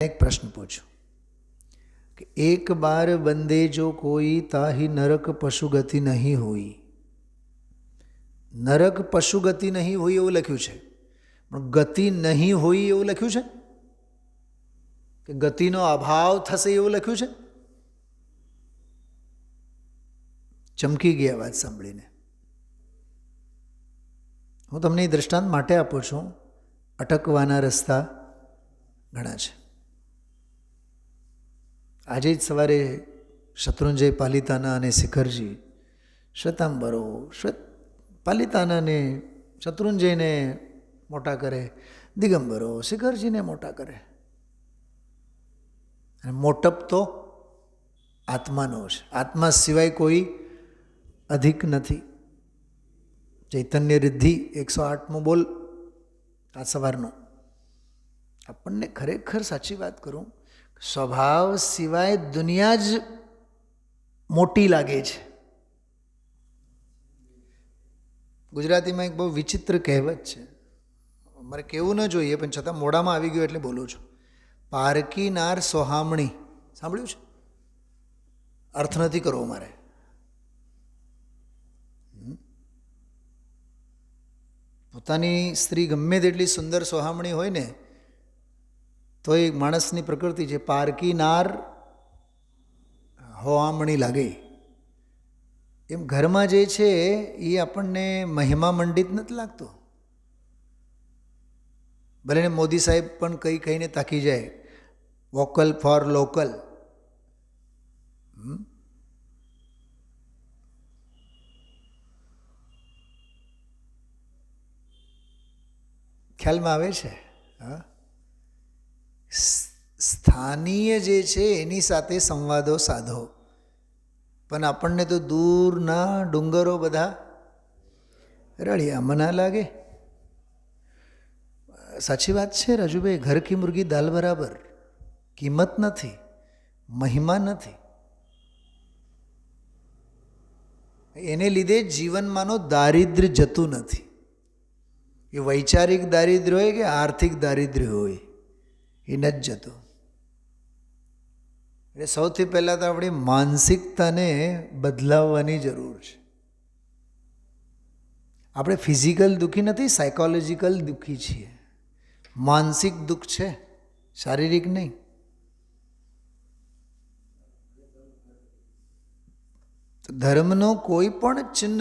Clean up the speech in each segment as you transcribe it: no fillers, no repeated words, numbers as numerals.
एक प्रश्न पूछो कि एक बार बंदे जो कोई ताही नरक पशु गति नहीं हुई. नरक पशु गति नहीं हुई એવું લખ્યું છે, પણ ગતિ નહીં હોય એવું લખ્યું છે કે ગતિનો અભાવ થશે એવું લખ્યું છે. ચમકી ગયા વાત સાંભળીને. હું તમને એ દ્રષ્ટાંત માટે આપું છું. અટકવાના રસ્તા ઘણા છે. આજે જ સવારે શત્રુંજય પાલિતાના અને શિખરજી શ્વેતાંબરો પાલિતાનાને શત્રુંજયને મોટા કરે, દિગંબરો શિખરજીને મોટા કરે. અને મોટપ તો આત્માનો છે. આત્મા સિવાય કોઈ અધિક નથી. ચૈતન્ય રિદ્ધિ 108મો બોલ આ સવારનો. આપણને ખરેખર સાચી વાત કરું, સ્વભાવ સિવાય દુનિયા જ મોટી લાગે છે. ગુજરાતીમાં એક બહુ વિચિત્ર કહેવત છે, મારે કહેવું ન જોઈએ પણ છતાં મોઢામાં આવી ગયું એટલે બોલું છું. પારકી નાર સોહામણી. સાંભળ્યું છે? અર્થ નથી કરવો મારે. પોતાની સ્ત્રી ગમે તેટલી સુંદર સોહામણી હોય ને તો એ માણસની પ્રકૃતિ છે. પારકી નાર હોવામણી લાગે. એમ ઘરમાં જે છે એ આપણને મહિમા મંડિત નથી લાગતો. ભલે ને મોદી સાહેબ પણ કહીને તાકી જાય, વોકલ ફોર લોકલ. ખ્યાલમાં આવે છે? હા. સ્થાનીય જે છે એની સાથે સંવાદો સાધો, પણ આપણને તો દૂરના ડુંગરો બધા રળિયા મના લાગે. સાચી વાત છે રાજુભાઈ. ઘર કી મુર્ગી દાલ બરાબર. કિંમત નથી, મહિમા નથી. એને લીધે જીવનમાંનો દારિદ્ર્ય જતું નથી. એ વૈચારિક દારિદ્ર્ય હોય કે આર્થિક દારિદ્ર્ય હોય, એ નથી જતું. એટલે સૌથી પહેલાં તો આપણી માનસિકતાને બદલાવવાની જરૂર છે. આપણે ફિઝિકલ દુઃખી નથી, સાયકોલોજીકલ દુઃખી છીએ. માનસિક દુઃખ છે, શારીરિક નહીં. ધર્મનો કોઈ પણ ચિહ્ન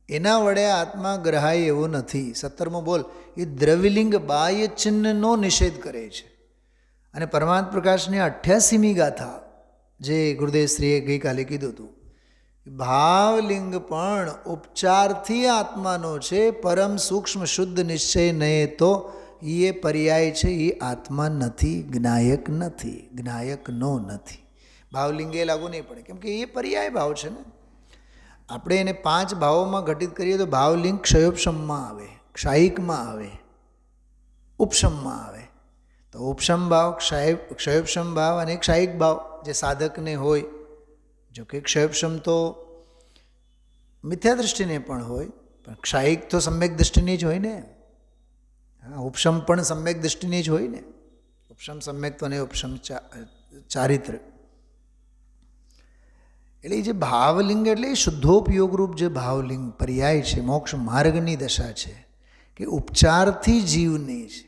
એના વડે આત્મા ગ્રહાય એવો નથી. 17મો બોલ એ દ્રવ્યલિંગ બાહ્ય ચિહ્નનો નિષેધ કરે છે. અને પરમાત્મ પ્રકાશની 88મી ગાથા જે ગુરુદેવશ્રીએ ગઈકાલે કીધું હતું, ભાવલિંગ પણ ઉપચારથી આત્માનો છે. પરમ સૂક્ષ્મ શુદ્ધ નિશ્ચય નહીં તો એ પર્યાય છે, એ આત્મા નથી, જ્ઞાયક નથી, જ્ઞાયકનો નથી. ભાવલિંગે લાગુ નહીં પડે, કેમ કે એ પર્યાય ભાવ છે ને. આપણે એને 5 ભાવોમાં ઘટિત કરીએ તો ભાવલિંગ ક્ષયોપશમમાં આવે, ક્ષાયિકમાં આવે, ઉપશમમાં આવે. તો ઉપશમ ભાવ, ક્ષયોપશમ ભાવ અને ક્ષાયિક ભાવ જે સાધકને હોય. જો કે ક્ષયોપશમ તો મિથ્યા દૃષ્ટિને પણ હોય, પણ ક્ષાયિક તો સમ્યક દૃષ્ટિની જ હોય ને. હા, ઉપશમ પણ સમ્યક દૃષ્ટિની જ હોય ને. ઉપશમ સમ્યક તો ને ઉપશમ ચારિત્ર. એટલે જે ભાવલિંગ એટલે શુદ્ધોપયોગરૂપ જે ભાવલિંગ પર્યાય છે, મોક્ષ માર્ગની દશા છે કે ઉપચારથી જીવને છે.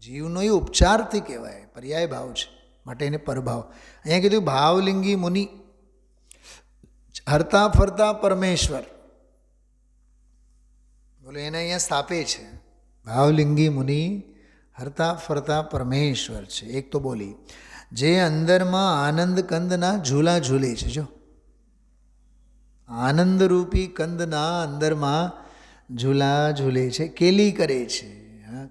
જીવનો એ ઉપચારથી કહેવાય, પર્યાય ભાવ છે, માટે એને પરભાવ. અહીંયા કીધું ભાવલિંગી મુનિ હરતા ફરતા પરમેશ્વર. બોલો એને અહીંયા સ્થાપે છે. ભાવલિંગી મુનિ હરતા ફરતા પરમેશ્વર છે. એક તો બોલી જે અંદરમાં આનંદ કંદના ઝૂલા ઝૂલે છે. જો આનંદરૂપી કંદના અંદરમાં ઝૂલા ઝૂલે છે, કેલી કરે છે.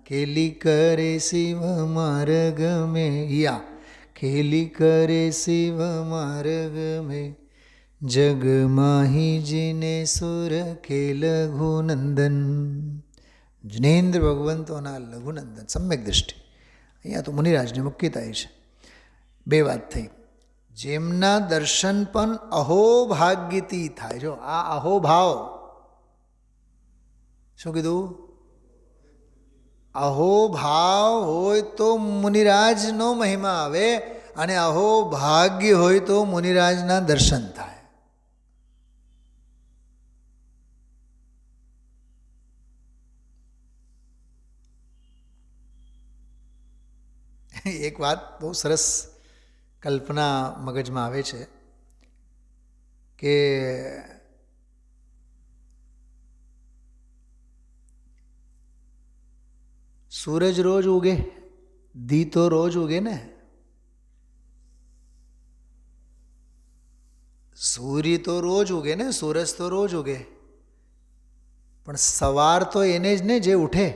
ખેલી કરે શિવ માર્ગ મેં, યા ખેલી કરે શિવ માર્ગ મેં, જગ માહી જીને સુર કે લઘુનંદન. જિનેન્દ્ર ભગવંતોના લઘુનંદન સમ્યક દૃષ્ટિ. અહીંયા તો મુનિરાજને મુક્તિ થાય છે. 2 વાત થઈ. જેમના દર્શન પણ અહોભાગ્યથી થાય. જો આ અહોભાવ શું કીધું? અહોભાવ હોય તો મુનિરાજનો મહિમા આવે, અને અહોભાગ્ય હોય તો મુનિરાજના દર્શન થાય. એક વાત બહુ સરસ કલ્પના મગજમાં આવે છે કે સૂરજ રોજ ઉગે, દી તો રોજ ઉગે ને. સૂર્ય તો રોજ ઉગે ને, સૂરજ તો રોજ ઉગે, પણ સવાર તો એને જ ને જે ઉઠે.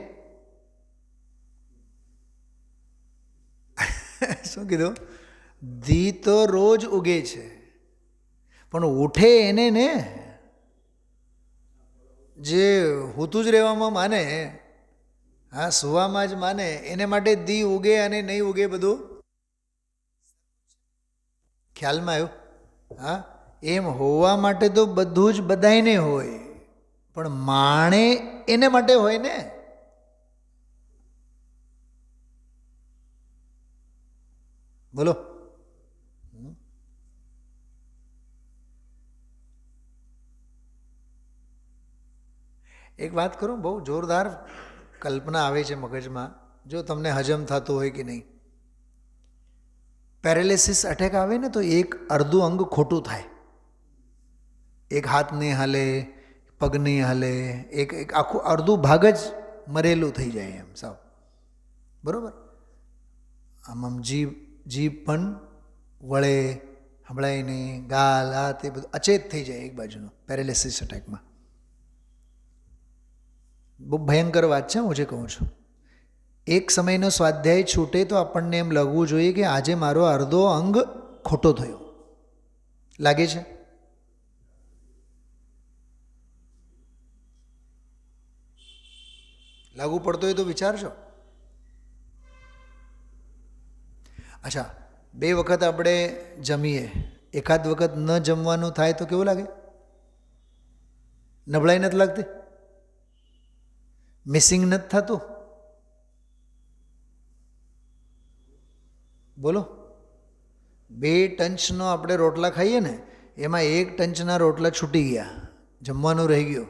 શું કીધું? દી તો રોજ ઉગે છે, પણ ઉઠે એને ને જે હોતું જ રહેવામાં માને, હા સુવામાં જ માને, એને માટે દી ઉગે અને નહીં ઉગે બધું ખ્યાલમાં આવ્યું? હા, એમ હોવા માટે તો બધું જ બધાયને હોય, પણ માણે એને માટે હોય ને. બોલો. એક વાત કરું, બહુ જોરદાર કલ્પના આવે છે મગજમાં, જો તમને હજમ થતું હોય કે નહીં. પેરેલિસિસ અટેક આવે ને તો એક અડધું અંગ ખોટું થાય. એક હાથ નહીં હાલે, પગ નહીં હાલે, એક આખું અડધું ભાગ જ મરેલું થઈ જાય એમ સાવ. બરાબર? આમ જીભ પણ વળે, સંભળાય નહીં, ગાલ આ તે બધું અચેત થઈ જાય એક બાજુનું પેરેલિસિસ અટેકમાં. બહુ ભયંકર વાત છે, હું જે કહું છું. એક સમયનો સ્વાધ્યાય છૂટે તો આપણને એમ લાગવું જોઈએ કે આજે મારો અડધો અંગ ખોટો થયો. લાગે છે? લાગુ પડતો હોય તો વિચારજો. અચ્છા, 2 વખત આપણે જમીએ, એકાદ વખત ન જમવાનું થાય તો કેવું લાગે? નબળાઈ નથી લાગતી? મિસિંગ નથી થતું? બોલો. 2 ટંચનો આપણે રોટલા ખાઈએ ને, એમાં 1 ટંચના રોટલા છૂટી ગયા, જમવાનું રહી ગયું.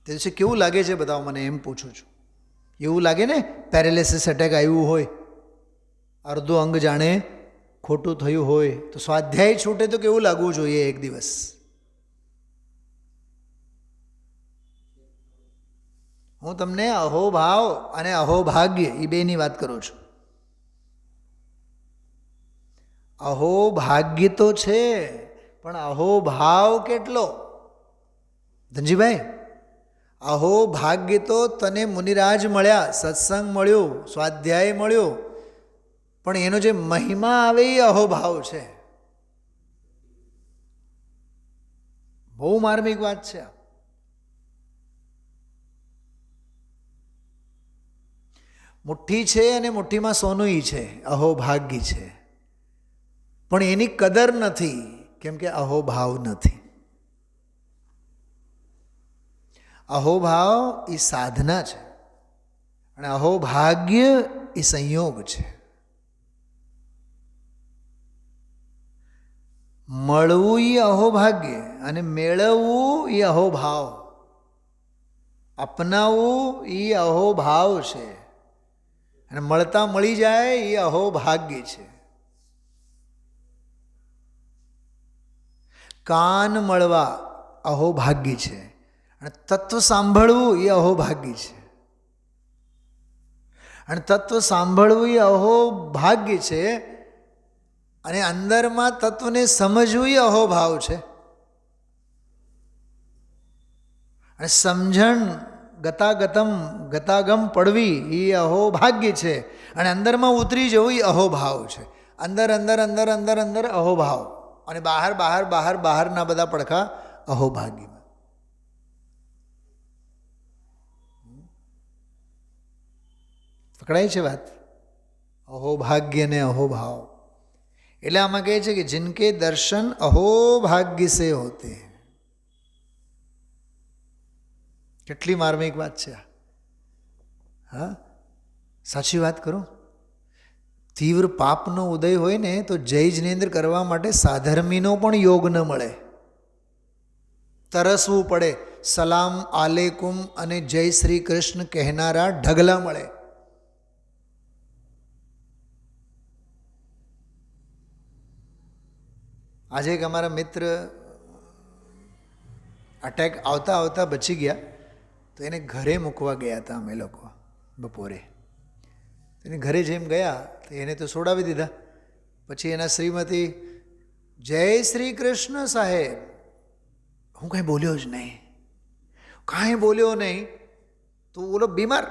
તે દિવસે કેવું લાગે છે બતાવો મને, એમ પૂછું છું. એવું લાગે ને પેરેલિસિસ અટેક આવ્યું હોય, અડધું અંગ જાણે ખોટું થયું હોય, તો સ્વાધ્યાય છૂટે તો કેવું લાગવું જોઈએ એક દિવસ? હું તમને અહોભાવ અને અહોભાગ્ય એ બેની વાત કરું છું. અહોભાગ્ય તો છે, પણ અહોભાવ કેટલો? ધનજીભાઈ, અહોભાગ્ય તો તને મુનિરાજ મળ્યા, સત્સંગ મળ્યું, સ્વાધ્યાય મળ્યો, પણ એનો જે મહિમા આવે એ અહોભાવ છે. બહુ માર્મિક વાત છે. મુઠ્ઠી છે અને મુઠ્ઠીમાં સોનું છે, અહોભાગ્ય છે, પણ એની કદર નથી, કેમ કે અહોભાવ નથી. અહોભાવ એ સાધના છે અને અહોભાગ્ય એ સંયોગ છે. મળવું એ અહોભાગ્ય અને મેળવવું એ અહોભાવ. અપનાવવું એ અહોભાવ છે અને મળતા મળી જાય એ અહોભાગ્ય છે. કાન મળવા અહોભાગ્ય છે અને તત્વ સાંભળવું એ અહોભાગ્ય છે. અને તત્વ સાંભળવું એ અહોભાગ્ય છે અને અંદરમાં તત્વને સમજવું એ અહોભાવ છે. અને સમજણ ગતાગમ પડવી એ અહોભાગ્ય છે અને અંદરમાં ઉતરી જવું એ અહોભાવ છે. અંદર અંદર અંદર અંદર અંદર અહોભાવ અને બહાર બહાર બહાર બહારના બધા પડખા અહોભાગ્યમાં. પકડાય છે વાત? અહોભાગ્ય ને અહોભાવ એટલે આમાં કહે છે કે જિનકે દર્શન અહોભાગ્ય સે હોતે. કેટલી માર્મિક વાત છે. હા, સાચી વાત કરું. તીવ્ર પાપનો ઉદય હોય ને તો જય જિનેન્દ્ર કરવા માટે સાધર્મીનો પણ યોગ ન મળે, તરસવું પડે. સલામ આલેકુમ અને જય શ્રી કૃષ્ણ કહેનારા ઢગલા મળે. આજે એક અમારા મિત્ર અટેક આવતા આવતા બચી ગયા, તો એને ઘરે મૂકવા ગયા હતા અમે લોકો બપોરે. એને ઘરે જેમ ગયા તો એને તો છોડાવી દીધા. પછી એના શ્રીમતી, જય શ્રી કૃષ્ણ સાહેબ. હું કાંઈ બોલ્યો જ નહીં, કાંઈ બોલ્યો નહીં. તો ઓલો બીમાર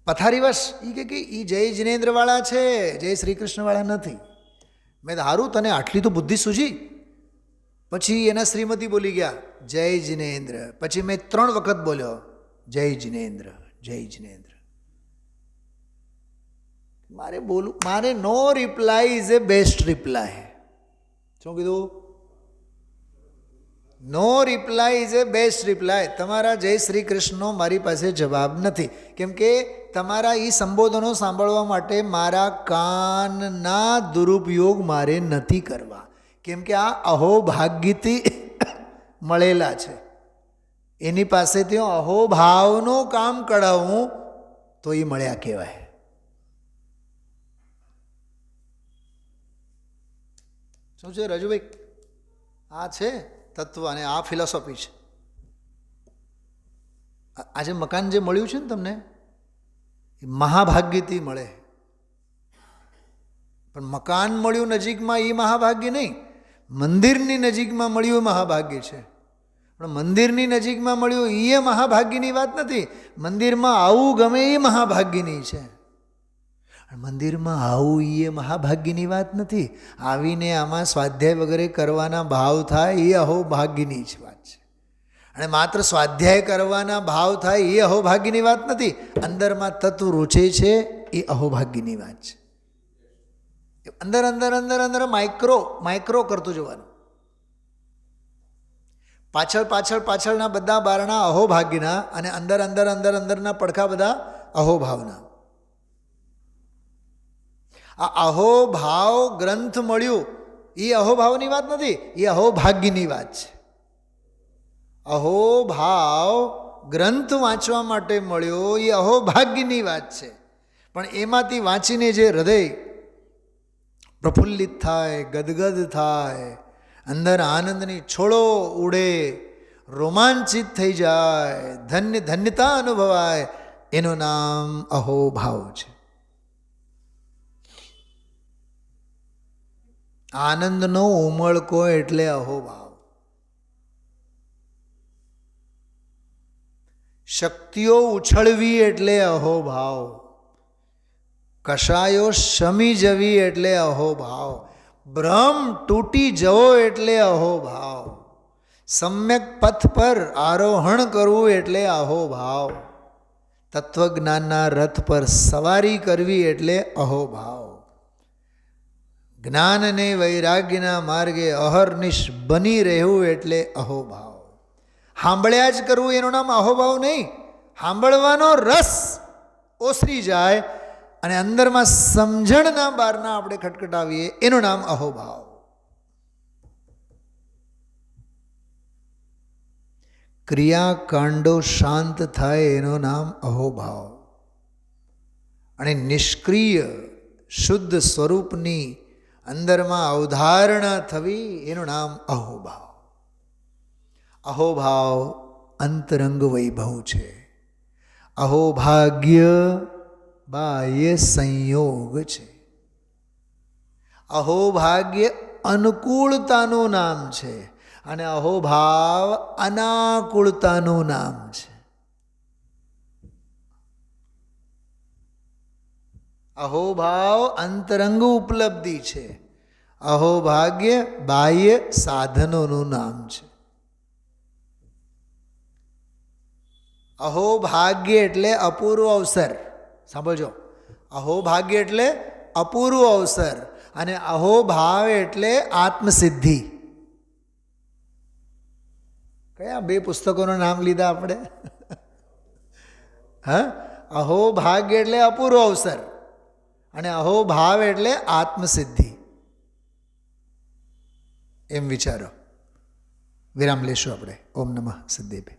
પથારીવશ એ કે એ જય જિનેન્દ્રવાળા છે, જય શ્રી કૃષ્ણવાળા નથી. મેં તો સારું, તને આટલી તો બુદ્ધિ સૂજી. પછી એના શ્રીમતી બોલી ગયા, જય જિનેન્દ્ર. પછી મેં 3 વખત બોલ્યો, જય જિનેન્દ્ર, જય જિનેન્દ્ર. મારે no reply is a best reply. શું કીધું? No reply is a best reply. તમારા જય શ્રી કૃષ્ણનો મારી પાસે જવાબ નથી, કેમ કે તમારા એ સંબોધનો સાંભળવા માટે મારા કાનના દુરુપયોગ મારે નથી કરવા, કેમ કે આ અહોભાગ્યથી મળેલા છે. એની પાસેથી અહોભાવનું કામ કઢાવું તો એ મળ્યા કહેવાય. શું છે રજુભાઈ? આ છે તત્વ અને આ ફિલોસોફી છે. આજે મકાન જે મળ્યું છે ને તમને, એ મહાભાગ્યથી મળે. પણ મકાન મળ્યું નજીકમાં એ મહાભાગ્ય નહીં, મંદિરની નજીકમાં મળ્યું એ મહાભાગ્ય છે. પણ મંદિરની નજીકમાં મળ્યું એ મહાભાગ્યની વાત નથી. મંદિરમાં આવવું ગમે એ મહાભાગ્યની છે. મંદિરમાં આવું એ મહાભાગ્યની વાત નથી. આવીને આમાં સ્વાધ્યાય વગેરે કરવાના ભાવ થાય એ અહોભાગ્યની જ વાત છે. અને માત્ર સ્વાધ્યાય કરવાના ભાવ થાય એ અહોભાગ્યની વાત નથી. અંદરમાં તત્વ રૂચે છે એ અહોભાગ્યની વાત છે. અંદર અંદર અંદર અંદર માઇક્રો કરતું જવાનું. પાછળના બધા બારણા અહોભાગ્યના અને અંદર અંદર અંદર અંદરના પડખા બધા અહોભાવના. આ અહોભાવ ગ્રંથ મળ્યું એ અહોભાવની વાત નથી, એ અહોભાગ્યની વાત છે. અહોભાવ ગ્રંથ વાંચવા માટે મળ્યો એ અહોભાગ્યની વાત છે. પણ એમાંથી વાંચીને જે હૃદય પ્રફુલ્લિત થાય, ગદગદ થાય, અંદર આનંદની છોડો ઉડે, રોમાંચિત થઈ જાય, ધન્યતા અનુભવાય, એનું નામ અહોભાવ છે. આનંદનો ઉમળકો એટલે અહોભાવ. શક્તિઓ ઉછળવી એટલે અહોભાવ. કશાયો શમી જવી એટલે અહોભાવ. ભ્રમ તૂટી જવો એટલે અહોભાવ. સમ્યક પથ પર આરોહણ કરવું એટલે અહોભાવ. તત્વજ્ઞાનના રથ પર સવારી કરવી એટલે અહોભાવ. જ્ઞાન અને વૈરાગ્યના માર્ગે અહર્નિશ બની રહેવું એટલે અહોભાવ. સાંભળ્યા જ કરવું એનું નામ અહોભાવ નહીં. સાંભળવાનો રસ ઓસરી જાય અને અંદરમાં સમજણના બારના આપણે ખટખટાવીએ એનું નામ અહોભાવ. ક્રિયાકાંડો શાંત થાય એનું નામ અહોભાવ. અને નિષ્ક્રિય શુદ્ધ સ્વરૂપની અંદરમાં અવધારણા થવી એનું નામ અહોભાવ. અહોભાવ અંતરંગ વૈભવ છે. અહોભાગ્ય બાહ્ય સંયોગ છે. અહોભાગ્ય અનુકૂળતાનું નામ છે અને અહોભાવ અનાકૂળતાનું નામ છે. અહોભાવ અંતરંગ ઉપલબ્ધિ છે. અહોભાગ્ય બાહ્ય સાધનોનું નામ છે. અહોભાગ્ય એટલે અપૂર્વ અવસર. સાંભળજો, અહોભાગ્ય એટલે અપૂર્વ અવસર અને અહોભાવ એટલે આત્મસિદ્ધિ. કયા 2 પુસ્તકોનું નામ લીધા આપણે? હા, અહોભાગ્ય એટલે અપૂર્વ અવસર, અને અહોભાવ એટલે આત્મસિદ્ધિ. એમ વિચારો. વિરામ લેશું આપણે. ઓમ નમઃ સિદ્ધેભ્ય.